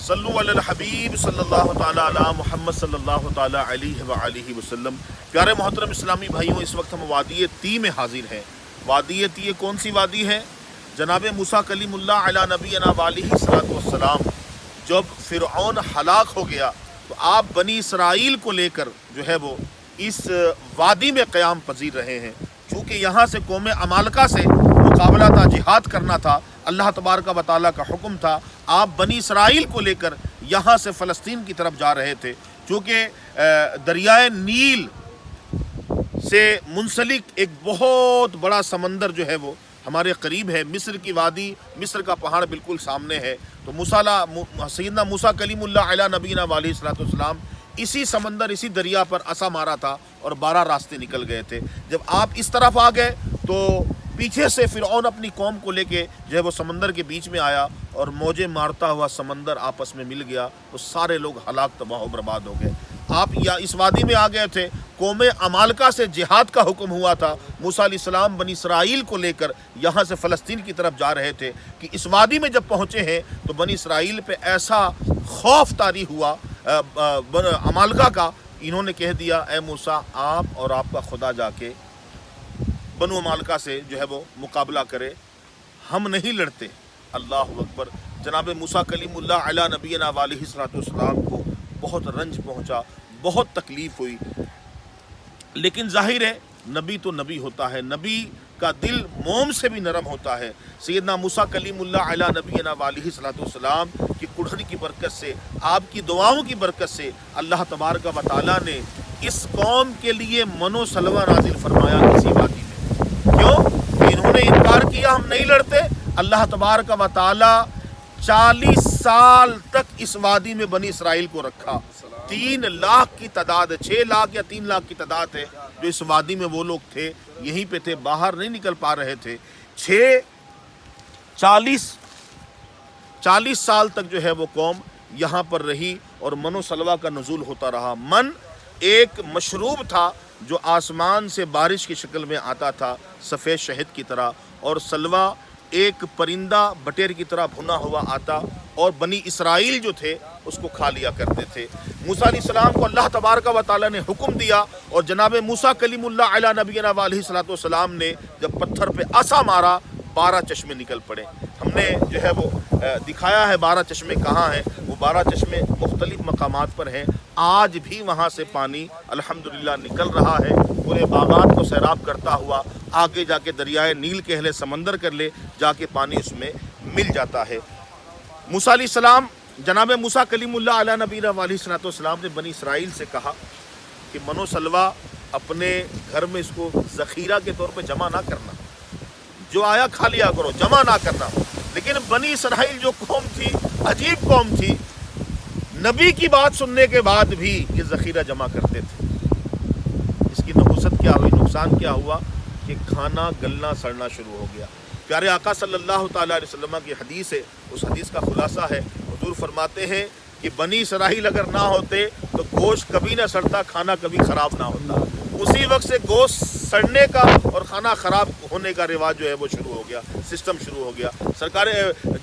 صلو علی الحبیب صلی اللہ تعالی علی محمد صلی اللہ تعالی علیہ وآلہ وسلم۔ پیارے محترم اسلامی بھائیوں، اس وقت ہم وادی تی میں حاضر ہیں۔ وادی تی کون سی وادی ہے؟ جناب موسیٰ کلیم اللہ علی نبینا وآلہ السلام جب فرعون ہلاک ہو گیا تو آپ بنی اسرائیل کو لے کر جو ہے وہ اس وادی میں قیام پذیر رہے ہیں۔ چونکہ یہاں سے قوم عمالقہ سے مقابلہ تھا، جہاد کرنا تھا، اللہ تبارک و تعالیٰ کا حکم تھا، آپ بنی اسرائیل کو لے کر یہاں سے فلسطین کی طرف جا رہے تھے۔ چونکہ دریائے نیل سے منسلک ایک بہت بڑا سمندر جو ہے وہ ہمارے قریب ہے، مصر کی وادی، مصر کا پہاڑ بالکل سامنے ہے۔ تو سیدنا موسیٰ کلیم اللہ علیہ نبینا علیہ السلام اسی سمندر، اسی دریا پر عصا مارا تھا اور 12 راستے نکل گئے تھے۔ جب آپ اس طرف آ گئے تو پیچھے سے فرعون اپنی قوم کو لے کے جو ہے وہ سمندر کے بیچ میں آیا اور موجیں مارتا ہوا سمندر آپس میں مل گیا، تو سارے لوگ ہلاک، تباہ و برباد ہو گئے۔ آپ یا اس وادی میں آ گئے تھے، قوم عمالقہ سے جہاد کا حکم ہوا تھا، موسیٰ علیہ السلام بنی اسرائیل کو لے کر یہاں سے فلسطین کی طرف جا رہے تھے کہ اس وادی میں جب پہنچے ہیں تو بنی اسرائیل پہ ایسا خوف طاری ہوا عمالقہ کا، انہوں نے کہہ دیا اے موسیٰ آپ اور آپ کا خدا جا کے بنو عمالقہ سے جو ہے وہ مقابلہ کرے، ہم نہیں لڑتے۔ اللہ اکبر۔ جناب موسیٰ کلیم اللہ علیہ نبینا علیہ السلام کو بہت رنج پہنچا، بہت تکلیف ہوئی، لیکن ظاہر ہے نبی تو نبی ہوتا ہے، نبی کا دل موم سے بھی نرم ہوتا ہے۔ سیدنا موسیٰ کلیم اللہ علیہ نبینا علیہ السلام کی کڑھن کی برکت سے، آپ کی دعاؤں کی برکت سے اللہ تبارک و تعالیٰ نے اس قوم کے لیے من و سلوہ نازل فرمایا کسی وادی میں۔ کیوں کہ انہوں نے انکار کیا ہم نہیں لڑتے۔ اللہ تبارک و تعالیٰ 40 سال تک اس وادی میں بنی اسرائیل کو رکھا۔ 3 لاکھ کی تعداد ہے، 6 لاکھ یا 3 لاکھ کی تعداد ہے جو اس وادی میں وہ لوگ تھے، یہیں پہ تھے، باہر نہیں نکل پا رہے تھے۔ 40 سال تک جو ہے وہ قوم یہاں پر رہی اور من و سلوہ کا نزول ہوتا رہا۔ من ایک مشروب تھا جو آسمان سے بارش کی شکل میں آتا تھا سفید شہد کی طرح، اور سلوہ ایک پرندہ بٹیر کی طرح بھنا ہوا آتا، اور بنی اسرائیل جو تھے اس کو کھا لیا کرتے تھے۔ موسیٰ علیہ السلام کو اللہ تبارک و تعالیٰ نے حکم دیا، اور جناب موسیٰ کلیم اللہ علیہ نبینا علیہ السلام نے جب پتھر پہ عصا مارا 12 چشمے نکل پڑے۔ ہم نے جو ہے وہ دکھایا ہے 12 چشمے کہاں ہیں، وہ 12 چشمے مختلف مقامات پر ہیں۔ آج بھی وہاں سے پانی الحمدللہ نکل رہا ہے، پورے باغات کو سیراب کرتا ہوا آگے جا کے دریائے نیل کے لے، سمندر کر لے جا کے پانی اس میں مل جاتا ہے۔ موسیٰ علیہ السلام، جناب موسیٰ کلیم اللہ علیہ نبینا علیہ السلام نے بنی اسرائیل سے کہا کہ من و سلوہ اپنے گھر میں اس کو ذخیرہ کے طور پہ جمع نہ کرنا، جو آیا کھا لیا کرو، جمع نہ کرنا۔ لیکن بنی اسرائیل جو قوم تھی، عجیب قوم تھی، نبی کی بات سننے کے بعد بھی یہ ذخیرہ جمع کرتے تھے۔ اس کی نحوست کیا ہوئی، نقصان کیا ہوا کہ کھانا گلنا سڑنا شروع ہو گیا۔ پیارے آقا صلی اللہ تعالیٰ علیہ وسلم کی حدیث ہے، اس حدیث کا خلاصہ ہے، حضور فرماتے ہیں کہ بنی اسرائیل اگر نہ ہوتے تو گوشت کبھی نہ سڑتا، کھانا کبھی خراب نہ ہوتا۔ اسی وقت سے گوشت سڑنے کا اور کھانا خراب ہونے کا رواج جو ہے وہ شروع ہو گیا، سسٹم شروع ہو گیا۔ سرکار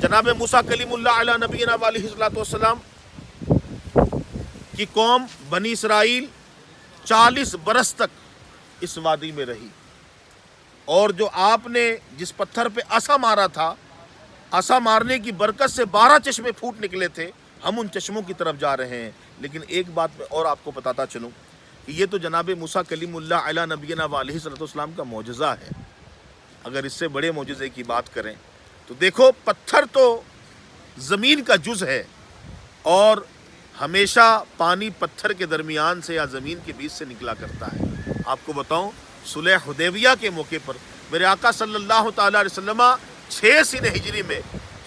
جناب موسیٰ کلیم اللہ علیہ نبینا علیہ السلام کی قوم بنی اسرائیل 40 برس تک اس وادی میں رہی، اور جو آپ نے جس پتھر پہ عصا مارا تھا، عصا مارنے کی برکت سے 12 چشمے پھوٹ نکلے تھے، ہم ان چشموں کی طرف جا رہے ہیں۔ لیکن ایک بات میں اور آپ کو بتاتا چلوں کہ یہ تو جناب موسیٰ کلیم اللہ علیہ نبینا علیہ السلام کا معجزہ ہے۔ اگر اس سے بڑے معجزے کی بات کریں تو دیکھو، پتھر تو زمین کا جز ہے، اور ہمیشہ پانی پتھر کے درمیان سے یا زمین کے بیچ سے نکلا کرتا ہے۔ آپ کو بتاؤں، صلح حدیبیہ کے موقع پر میرے آقا صلی اللہ تعالیٰ علیہ وسلم 6 سن ہجری میں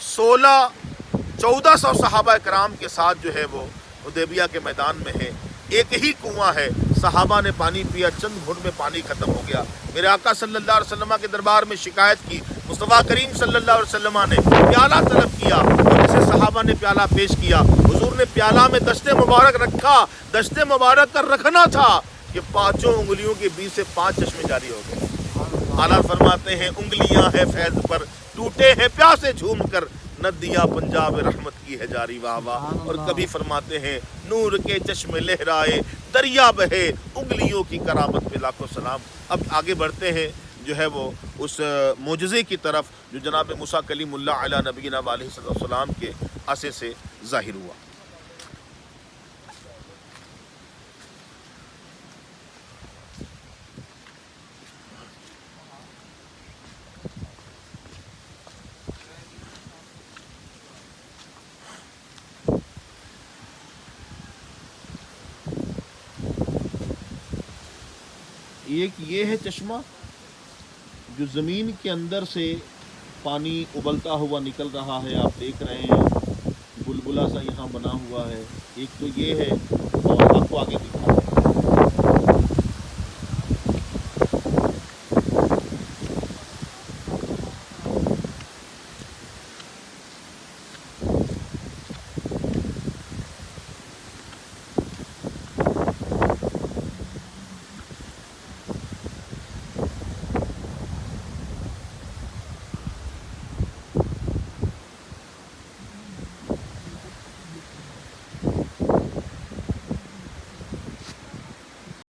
1400 صحابہ کرام کے ساتھ جو ہے وہ حدیبیہ کے میدان میں ہیں۔ ایک ہی کنواں ہے، صحابہ نے پانی پیا، چند گھٹ میں پانی ختم ہو گیا۔ میرے آقا صلی اللہ علیہ وسلم کے دربار میں شکایت کی، مصطفیٰ کریم صلی اللہ علیہ وسلم نے پیالہ طلب کیا، اور جسے صحابہ نے پیالہ پیش کیا، حضور نے پیالہ میں دشت مبارک رکھا، دشت مبارک کر رکھنا تھا کہ 5 انگلیوں کے بیچ سے 5 چشمے جاری ہو گئے۔ اعلیٰ فرماتے ہیں انگلیاں ہیں فیض پر، ٹوٹے ہیں پیاسے جھوم کر، ندیاں پنجاب رحمت کی ہے جاری واہ واہ. اور کبھی فرماتے ہیں نور کے چشمے لہرائے دریا بہے انگلیوں کی کرامت پہ لاکھوں سلام. اب آگے بڑھتے ہیں جو ہے وہ اس معجزے کی طرف جو جناب موسیٰ کلیم اللہ علیہ نبینا علیہ السلام کے عصے سے ظاہر ہوا. ایک یہ ہے چشمہ جو زمین کے اندر سے پانی ابلتا ہوا نکل رہا ہے، آپ دیکھ رہے ہیں بلبلہ سا یہاں بنا ہوا ہے. ایک تو یہ ہے اور آپ کو آگے دکھا